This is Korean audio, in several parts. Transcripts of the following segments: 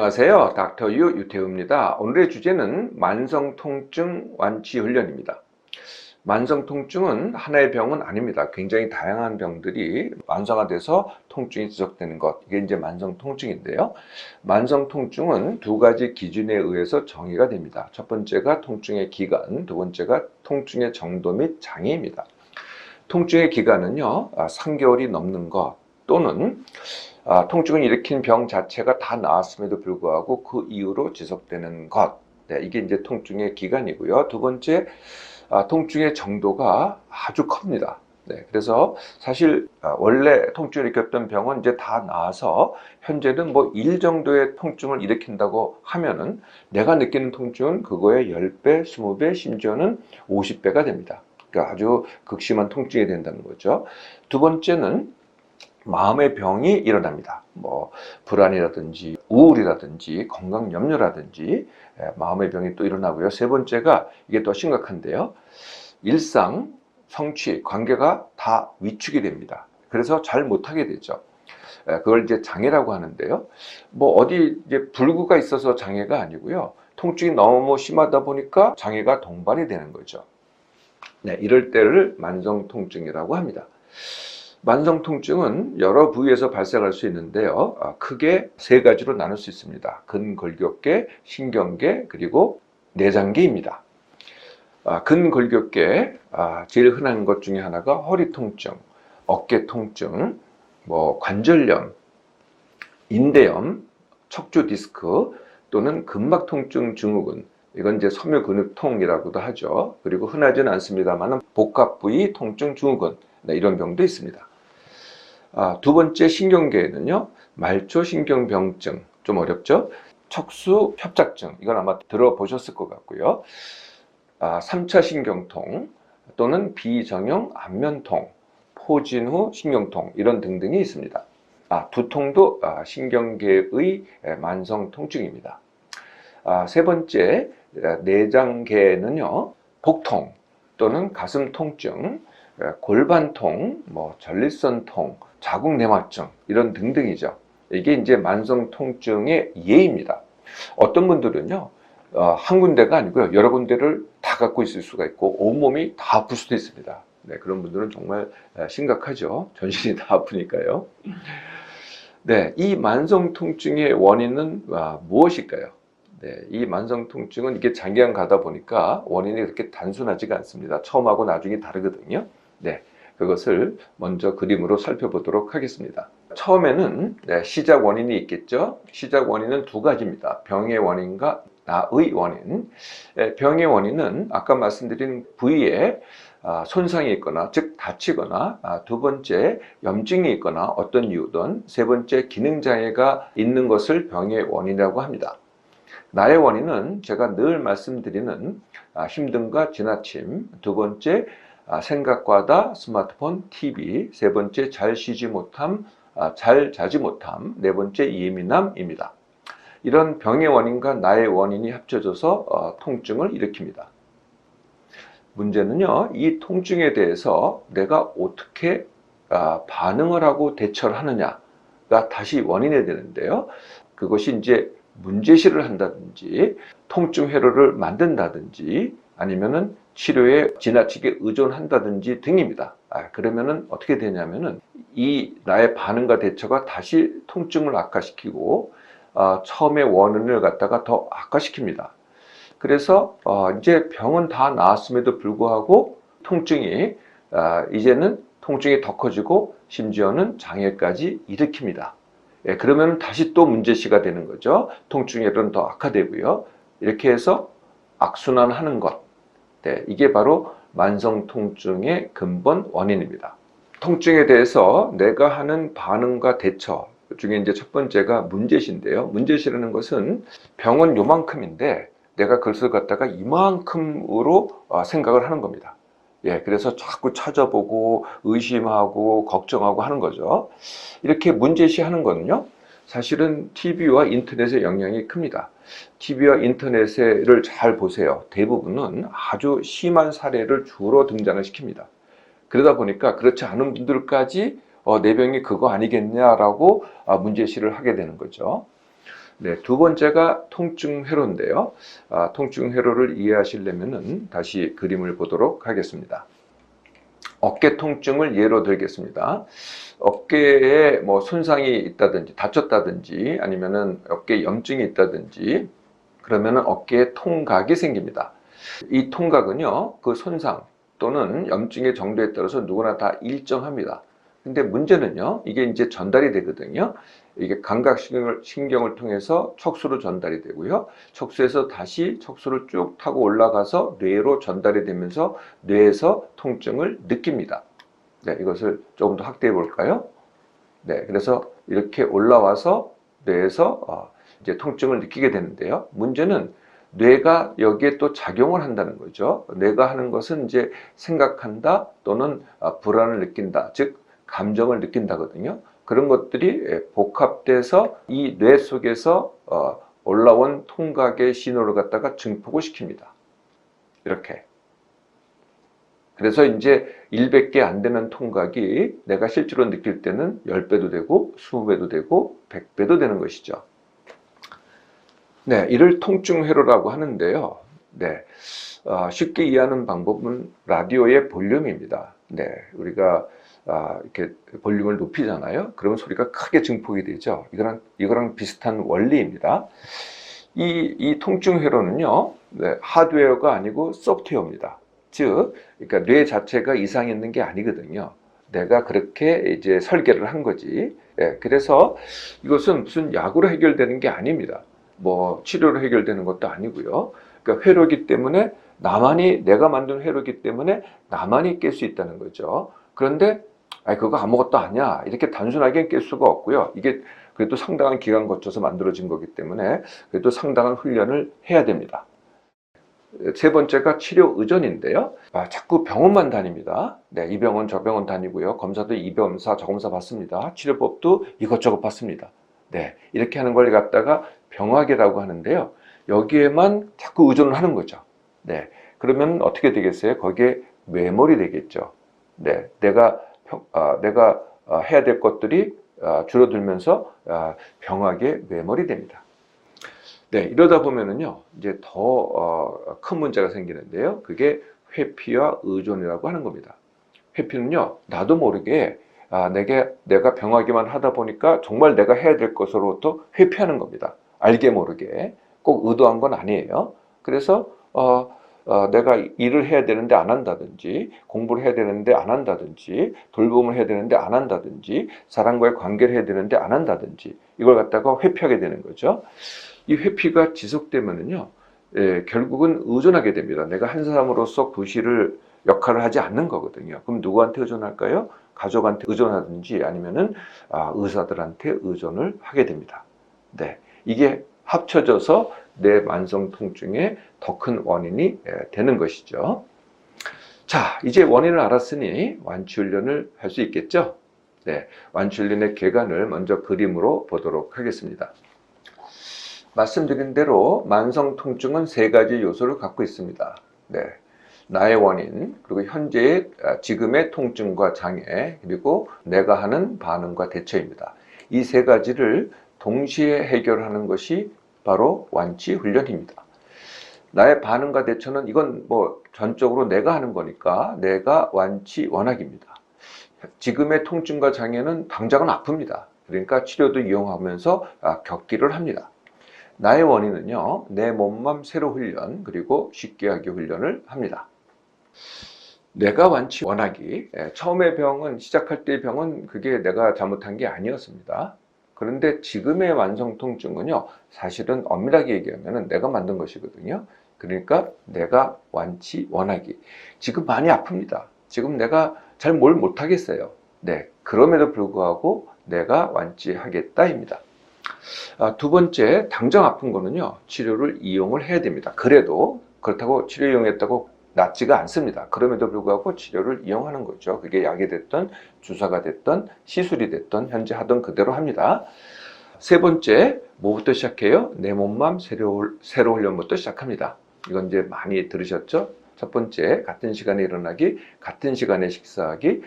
안녕하세요. 닥터 유태우입니다. 오늘의 주제는 만성통증 완치 훈련입니다. 만성통증은 하나의 병은 아닙니다. 굉장히 다양한 병들이 만성화돼서 통증이 지속되는 것, 이게 이제 만성통증인데요. 만성통증은 두 가지 기준에 의해서 정의가 됩니다. 첫 번째가 통증의 기간, 두 번째가 통증의 정도 및 장애입니다. 통증의 기간은요, 3개월이 넘는 것 또는 통증을 일으킨 병 자체가 다 나았음에도 불구하고 그 이후로 지속되는 것. 네, 이게 이제 통증의 기간이고요. 두 번째, 통증의 정도가 아주 큽니다. 네, 그래서 사실 원래 통증을 일으켰던 병은 이제 다 나아서 현재는 뭐 1 정도의 통증을 일으킨다고 하면은 내가 느끼는 통증은 그거의 10배, 20배, 심지어는 50배가 됩니다. 그러니까 아주 극심한 통증이 된다는 거죠. 두 번째는 마음의 병이 일어납니다. 뭐 불안이라든지 우울이라든지 건강 염려라든지 마음의 병이 또 일어나고요. 세 번째가 이게 더 심각한데요. 일상, 성취, 관계가 다 위축이 됩니다. 그래서 잘 못하게 되죠. 그걸 이제 장애라고 하는데요. 뭐 어디 이제 불구가 있어서 장애가 아니고요. 통증이 너무 심하다 보니까 장애가 동반이 되는 거죠. 네, 이럴 때를 만성통증이라고 합니다. 만성통증은 여러 부위에서 발생할 수 있는데요. 크게 세 가지로 나눌 수 있습니다. 근골격계, 신경계, 그리고 내장계입니다. 근골격계, 제일 흔한 것 중에 하나가 허리 통증, 어깨 통증, 뭐 관절염, 인대염, 척추 디스크 또는 근막 통증 증후군, 이건 이제 섬유근육통이라고도 하죠. 그리고 흔하지는 않습니다만 복합 부위 통증 증후군, 네, 이런 병도 있습니다. 두 번째 신경계에는요, 말초신경병증, 좀 어렵죠? 척수협착증, 이건 아마 들어보셨을 것 같고요. 3차 신경통 또는 비정형 안면통, 포진 후 신경통, 이런 등등이 있습니다. 두통도 신경계의 만성 통증입니다. 세 번째 내장계는요, 복통 또는 가슴 통증, 골반통, 뭐 전립선통, 자궁내막증, 이런 등등이죠. 이게 이제 만성 통증의 예입니다. 어떤 분들은요, 한 군데가 아니고요, 여러 군데를 다 갖고 있을 수가 있고 온몸이 다 아플 수도 있습니다. 네, 그런 분들은 정말 심각하죠. 전신이 다 아프니까요. 네, 이 만성 통증의 원인은 무엇일까요? 네, 이 만성 통증은 이게 장기간 가다 보니까 원인이 그렇게 단순하지가 않습니다. 처음하고 나중이 다르거든요. 네, 그것을 먼저 그림으로 살펴보도록 하겠습니다. 처음에는 시작 원인이 있겠죠. 시작 원인은 두 가지입니다. 병의 원인과 나의 원인. 병의 원인은 아까 말씀드린 부위에 손상이 있거나, 즉 다치거나, 두 번째 염증이 있거나 어떤 이유든, 세 번째 기능장애가 있는 것을 병의 원인이라고 합니다. 나의 원인은 제가 늘 말씀드리는 힘듦과 지나침, 두 번째 생각과다, 스마트폰, TV, 세 번째 잘 쉬지 못함, 잘 자지 못함, 네 번째 예민함입니다. 이런 병의 원인과 나의 원인이 합쳐져서 통증을 일으킵니다. 문제는요, 이 통증에 대해서 내가 어떻게 반응을 하고 대처를 하느냐가 다시 원인이 되는데요. 그것이 이제 문제시를 한다든지 통증 회로를 만든다든지 아니면은 치료에 지나치게 의존한다든지 등입니다. 그러면은 어떻게 되냐면은 이 나의 반응과 대처가 다시 통증을 악화시키고 처음의 원인을 갖다가 더 악화시킵니다. 그래서 이제 병은 다 나았음에도 불구하고 통증이 이제는 통증이 더 커지고 심지어는 장애까지 일으킵니다. 그러면 다시 또 문제시가 되는 거죠. 통증에는 더 악화되고요. 이렇게 해서 악순환하는 것. 네, 이게 바로 만성 통증의 근본 원인입니다. 통증에 대해서 내가 하는 반응과 대처 중에 이제 첫 번째가 문제시인데요. 문제시라는 것은 병은 요만큼인데 내가 그것을 갖다가 이만큼으로 생각을 하는 겁니다. 그래서 자꾸 찾아보고 의심하고 걱정하고 하는 거죠. 이렇게 문제시하는 거는요, 사실은 TV와 인터넷의 영향이 큽니다. TV와 인터넷을 잘 보세요. 대부분은 아주 심한 사례를 주로 등장을 시킵니다. 그러다 보니까 그렇지 않은 분들까지 내 병이 그거 아니겠냐라고 문제시를 하게 되는 거죠. 네, 두 번째가 통증회로인데요. 통증회로를 이해하시려면은 다시 그림을 보도록 하겠습니다. 어깨 통증을 예로 들겠습니다. 어깨에 뭐 손상이 있다든지 다쳤다든지 아니면은 어깨에 염증이 있다든지 그러면은 어깨에 통각이 생깁니다. 이 통각은요, 그 손상 또는 염증의 정도에 따라서 누구나 다 일정합니다. 근데 문제는요, 이게 이제 전달이 되거든요. 이게 감각신경을 통해서 척수로 전달이 되고요. 척수에서 다시 척수를 쭉 타고 올라가서 뇌로 전달이 되면서 뇌에서 통증을 느낍니다. 네, 이것을 조금 더 확대해 볼까요? 네, 그래서 이렇게 올라와서 뇌에서 이제 통증을 느끼게 되는데요. 문제는 뇌가 여기에 또 작용을 한다는 거죠. 뇌가 하는 것은 이제 생각한다 또는 불안을 느낀다, 즉 감정을 느낀다거든요. 그런 것들이 복합돼서 이 뇌 속에서 올라온 통각의 신호를 갖다가 증폭을 시킵니다. 이렇게. 그래서 이제 100개 안 되는 통각이 내가 실제로 느낄 때는 10배도 되고 20배도 되고 100배도 되는 것이죠. 네, 이를 통증회로라고 하는데요. 네, 쉽게 이해하는 방법은 라디오의 볼륨입니다. 네, 우리가 이렇게 볼륨을 높이잖아요. 그러면 소리가 크게 증폭이 되죠. 이거랑 비슷한 원리입니다. 이 통증회로는요, 네, 하드웨어가 아니고 소프트웨어입니다. 즉, 그러니까 뇌 자체가 이상이 있는 게 아니거든요. 내가 그렇게 이제 설계를 한 거지. 네, 그래서 이것은 무슨 약으로 해결되는 게 아닙니다. 뭐 치료로 해결되는 것도 아니고요. 그러니까 회로기 때문에 내가 만든 회로기 때문에 나만이 깰 수 있다는 거죠. 그런데 그거 아무것도 아니야, 이렇게 단순하게 깰 수가 없고요. 이게 그래도 상당한 기간 거쳐서 만들어진 거기 때문에 그래도 상당한 훈련을 해야 됩니다. 세 번째가 치료 의존인데요. 자꾸 병원만 다닙니다. 네, 이 병원 저 병원 다니고요. 검사도 이 검사 저 검사 받습니다. 치료법도 이것저것 받습니다. 네, 이렇게 하는 걸 갖다가 병학이라고 하는데요. 여기에만 자꾸 의존을 하는 거죠. 네, 그러면 어떻게 되겠어요? 거기에 외몰이 되겠죠. 네, 내가 해야 될 것들이 줄어들면서 병학에 외몰이 됩니다. 네, 이러다 보면은요, 이제 더 큰 문제가 생기는데요. 그게 회피와 의존이라고 하는 겁니다. 회피는요, 나도 모르게 내가 병하기만 하다 보니까 정말 내가 해야 될 것으로부터 회피하는 겁니다. 알게 모르게. 꼭 의도한 건 아니에요. 그래서 내가 일을 해야 되는데 안 한다든지, 공부를 해야 되는데 안 한다든지, 돌봄을 해야 되는데 안 한다든지, 사람과의 관계를 해야 되는데 안 한다든지, 이걸 갖다가 회피하게 되는 거죠. 이 회피가 지속되면은요, 결국은 의존하게 됩니다. 내가 한 사람으로서 역할을 하지 않는 거거든요. 그럼 누구한테 의존할까요? 가족한테 의존하든지 아니면은 의사들한테 의존을 하게 됩니다. 네, 이게 합쳐져서 내 만성 통증의 더 큰 원인이 되는 것이죠. 자, 이제 원인을 알았으니 완치 훈련을 할 수 있겠죠? 네, 완치 훈련의 계관을 먼저 그림으로 보도록 하겠습니다. 말씀드린 대로 만성 통증은 세 가지 요소를 갖고 있습니다. 네, 나의 원인, 그리고 현재의 지금의 통증과 장애, 그리고 내가 하는 반응과 대처입니다. 이 세 가지를 동시에 해결하는 것이 바로 완치 훈련입니다. 나의 반응과 대처는 이건 뭐 전적으로 내가 하는 거니까 내가 완치 원학입니다. 지금의 통증과 장애는 당장은 아픕니다. 그러니까 치료도 이용하면서 겪기를 합니다. 나의 원인은요, 내 몸만 새로 훈련, 그리고 쉽게 하기 훈련을 합니다. 내가 완치 원하기. 처음에 시작할 때 병은 그게 내가 잘못한 게 아니었습니다. 그런데 지금의 만성 통증은요, 사실은 엄밀하게 얘기하면 내가 만든 것이거든요. 그러니까 내가 완치 원하기. 지금 많이 아픕니다. 지금 내가 잘 뭘 못하겠어요. 네, 그럼에도 불구하고 내가 완치하겠다입니다. 두 번째, 당장 아픈 거는요, 치료를 이용을 해야 됩니다. 그렇다고 치료 이용했다고 낫지가 않습니다. 그럼에도 불구하고 치료를 이용하는 거죠. 그게 약이 됐든 주사가 됐든 시술이 됐든 현재 하던 그대로 합니다. 세 번째, 뭐부터 시작해요? 내 몸만 새로 훈련부터 시작합니다. 이건 이제 많이 들으셨죠? 첫 번째, 같은 시간에 일어나기, 같은 시간에 식사하기,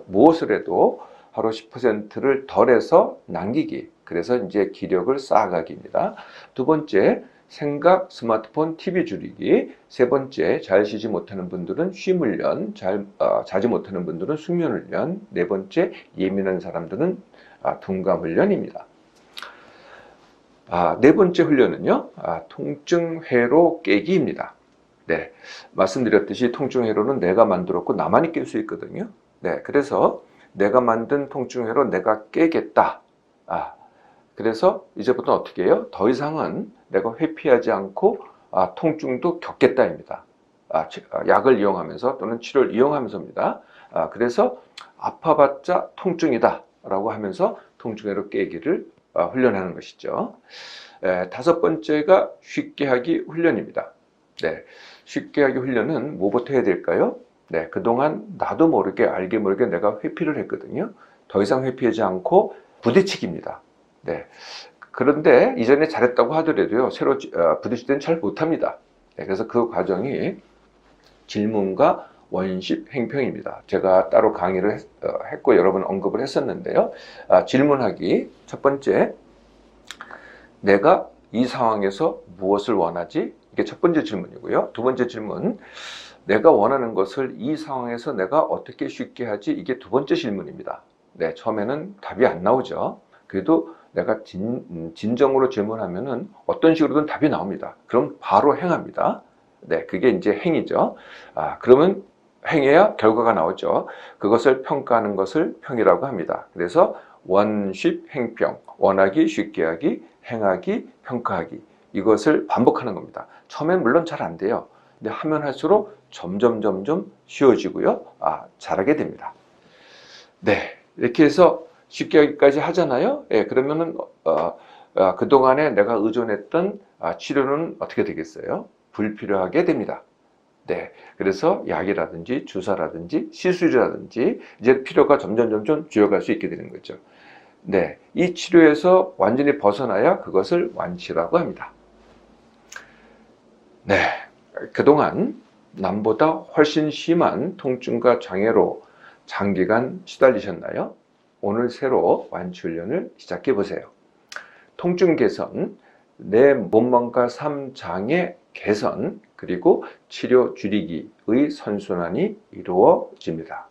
무엇을 해도 하루 10%를 덜해서 남기기. 그래서 이제 기력을 쌓아가기입니다. 두 번째, 생각, 스마트폰, TV 줄이기. 세 번째, 잘 쉬지 못하는 분들은 쉼 훈련, 자지 못하는 분들은 숙면 훈련. 네 번째, 예민한 사람들은 둔감 훈련입니다. 네 번째 훈련은요, 통증 회로 깨기입니다. 네, 말씀드렸듯이 통증 회로는 내가 만들었고 나만이 깰 수 있거든요. 네, 그래서 내가 만든 통증 회로 내가 깨겠다. 그래서 이제부터 어떻게 해요? 더 이상은 내가 회피하지 않고 통증도 겪겠다입니다. 약을 이용하면서 또는 치료를 이용하면서입니다. 그래서 아파봤자 통증이다 라고 하면서 통증회로 깨기를 훈련하는 것이죠. 다섯 번째가 쉽게 하기 훈련입니다. 네, 쉽게 하기 훈련은 뭐부터 해야 될까요? 네, 그동안 나도 모르게 알게 모르게 내가 회피를 했거든요. 더 이상 회피하지 않고 부딪히기입니다. 네, 그런데 이전에 잘했다고 하더라도요, 새로 부딪힐 때는 잘 못합니다. 네, 그래서 그 과정이 질문과 원십 행평입니다. 제가 따로 강의를 했고 여러 번 언급을 했었는데요. 질문하기. 첫 번째, 내가 이 상황에서 무엇을 원하지? 이게 첫 번째 질문이고요. 두 번째 질문, 내가 원하는 것을 이 상황에서 내가 어떻게 쉽게 하지? 이게 두 번째 질문입니다. 네, 처음에는 답이 안 나오죠. 그래도 내가 진정으로 질문하면은 어떤 식으로든 답이 나옵니다. 그럼 바로 행합니다. 네, 그게 이제 행이죠. 그러면 행해야 결과가 나오죠. 그것을 평가하는 것을 평이라고 합니다. 그래서 원십 행평, 원하기, 쉽게 하기, 행하기, 평가하기. 이것을 반복하는 겁니다. 처음엔 물론 잘 안 돼요. 근데 하면 할수록 점점 쉬워지고요. 잘하게 됩니다. 네, 이렇게 해서 쉽게 하기까지 하잖아요. 예, 그러면은 그동안에 내가 의존했던 치료는 어떻게 되겠어요? 불필요하게 됩니다. 네, 그래서 약이라든지 주사라든지 시술이라든지 이제 필요가 점점 줄어갈 수 있게 되는 거죠. 네, 이 치료에서 완전히 벗어나야 그것을 완치라고 합니다. 네, 그동안 남보다 훨씬 심한 통증과 장애로 장기간 시달리셨나요? 오늘 새로 완치 훈련을 시작해 보세요. 통증 개선, 내 몸만과 삶 장애 개선, 그리고 치료 줄이기의 선순환이 이루어집니다.